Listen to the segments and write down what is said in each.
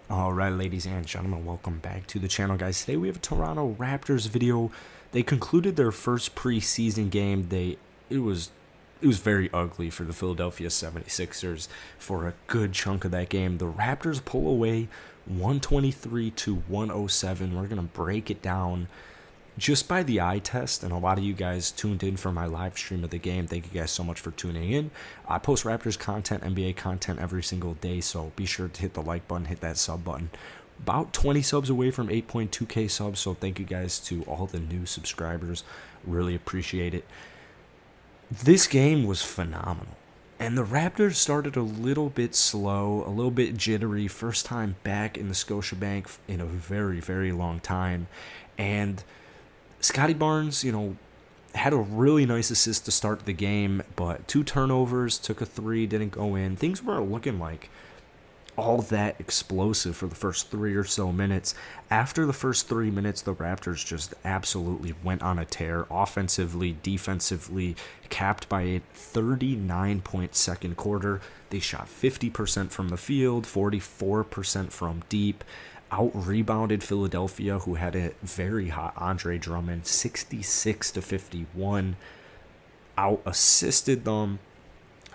Alright, ladies and gentlemen, welcome back to the channel, guys. Today we have a Toronto Raptors video. They concluded their first preseason game. It was very ugly for the Philadelphia 76ers for a good chunk of that game. The Raptors pull away 123 to 107. We're going to break it down just by the eye test, and a lot of you guys tuned in for my live stream of the game. Thank you guys so much for tuning in. I post Raptors content, NBA content every single day, so be sure to hit the like button, hit that sub button. About 20 subs away from 8.2k subs, so thank you guys to all the new subscribers. Really appreciate it. This game was phenomenal. And the Raptors started a little bit slow, a little bit jittery. First time back in the Scotiabank in a very, very long time. And Scottie Barnes, had a really nice assist to start the game, but 2 turnovers, took a 3, didn't go in. Things weren't looking like all that explosive for the first 3 or so minutes. After the first 3 minutes, the Raptors just absolutely went on a tear, offensively, defensively, capped by a 39-point second quarter. They shot 50% from the field, 44% from deep. Out-rebounded Philadelphia, who had a very hot Andre Drummond, 66 to 51. Out-assisted them.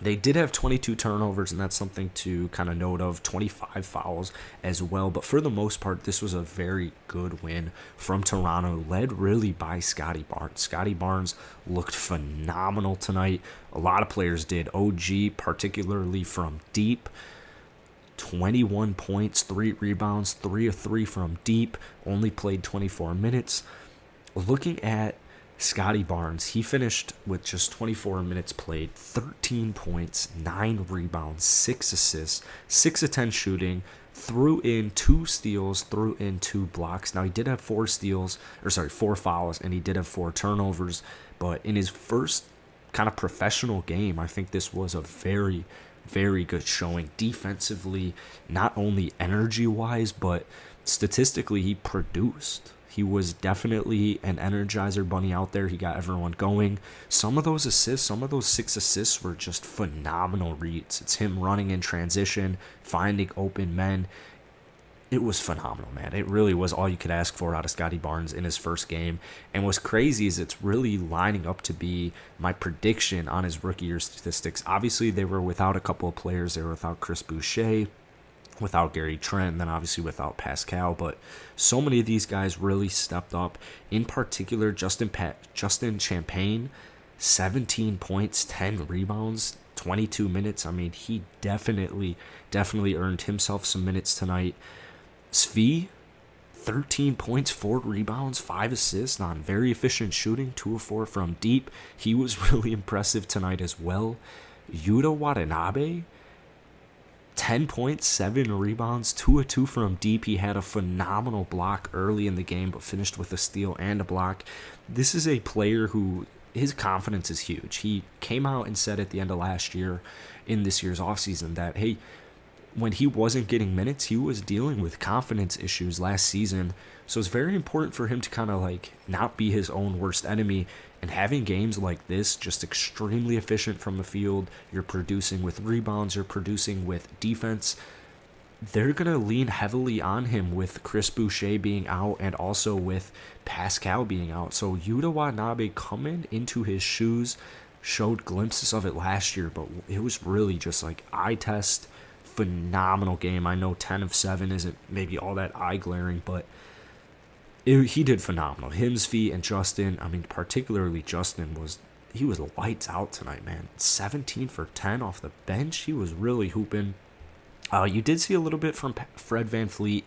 They did have 22 turnovers, and that's something to kind of note of. 25 fouls as well. But for the most part, this was a very good win from Toronto, led really by Scottie Barnes. Scottie Barnes looked phenomenal tonight. A lot of players did. OG, particularly from deep. 21 points, 3 rebounds, 3 of 3 from deep, only played 24 minutes. Looking at Scottie Barnes, he finished with just 24 minutes played, 13 points, 9 rebounds, 6 assists, 6 of 10 shooting, threw in 2 steals, threw in 2 blocks. Now, he did have 4 fouls, and he did have 4 turnovers, but in his first kind of professional game, I think this was a very, very good showing defensively, not only energy-wise, but statistically he produced. He was definitely an energizer bunny out there. He got everyone going. Some of those 6 assists were just phenomenal reads. It's him running in transition, finding open men. It was phenomenal, man. It really was all you could ask for out of Scottie Barnes in his first game. And what's crazy is it's really lining up to be my prediction on his rookie year statistics. Obviously, they were without a couple of players. They were without Chris Boucher, without Gary Trent, and then obviously without Pascal. But so many of these guys really stepped up. In particular, Justin Champagne, 17 points, 10 rebounds, 22 minutes. I mean, he definitely earned himself some minutes tonight. Svi, 13 points, 4 rebounds, 5 assists on very efficient shooting, 2 of 4 from deep. He was really impressive tonight as well. Yuta Watanabe, 10 points, 7 rebounds, 2 of 2 from deep. He had a phenomenal block early in the game, but finished with a steal and a block. This is a player who, his confidence is huge. He came out and said at the end of last year, in this year's offseason, that, hey, when he wasn't getting minutes, he was dealing with confidence issues last season. So it's very important for him to kind of not be his own worst enemy. And having games like this, just extremely efficient from the field, you're producing with rebounds, you're producing with defense. They're going to lean heavily on him with Chris Boucher being out and also with Pascal being out. So Yuta Watanabe coming into his shoes, showed glimpses of it last year, but it was really just eye test. Phenomenal game. I know 10 of 7 isn't maybe all that eye-glaring, but he did phenomenal. Him, Svi, and Justin, I mean, particularly Justin, was lights out tonight, man. 17 for 10 off the bench. He was really hooping. You did see a little bit from Fred VanVleet.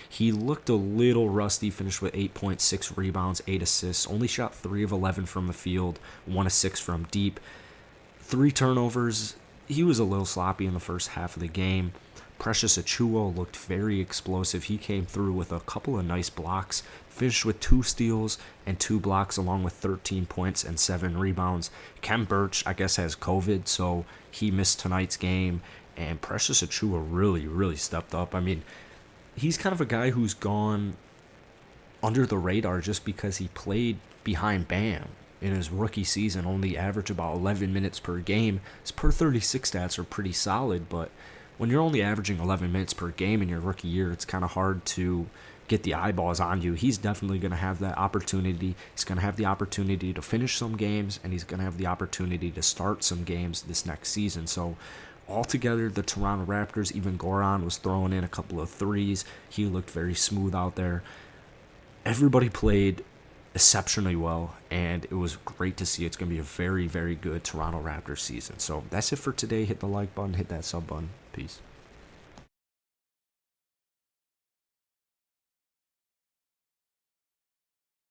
He looked a little rusty, finished with 8.6 rebounds, 8 assists, only shot 3 of 11 from the field, 1 of 6 from deep, 3 turnovers. He was a little sloppy in the first half of the game. Precious Achiuwa looked very explosive. He came through with a couple of nice blocks, finished with 2 steals and 2 blocks, along with 13 points and 7 rebounds. Kem Birch, I guess, has COVID, so he missed tonight's game. And Precious Achiuwa really, really stepped up. I mean, he's kind of a guy who's gone under the radar just because he played behind Bam in his rookie season, only averaged about 11 minutes per game. His per 36 stats are pretty solid, but when you're only averaging 11 minutes per game in your rookie year, it's kind of hard to get the eyeballs on you. He's definitely going to have that opportunity. He's going to have the opportunity to finish some games, and he's going to have the opportunity to start some games this next season. So altogether, the Toronto Raptors, even Goran was throwing in a couple of threes. He looked very smooth out there. Everybody played exceptionally well, and it was great to see. It's going to be a very, very good Toronto Raptors season. So that's it for today. Hit the like button, hit that sub button. Peace.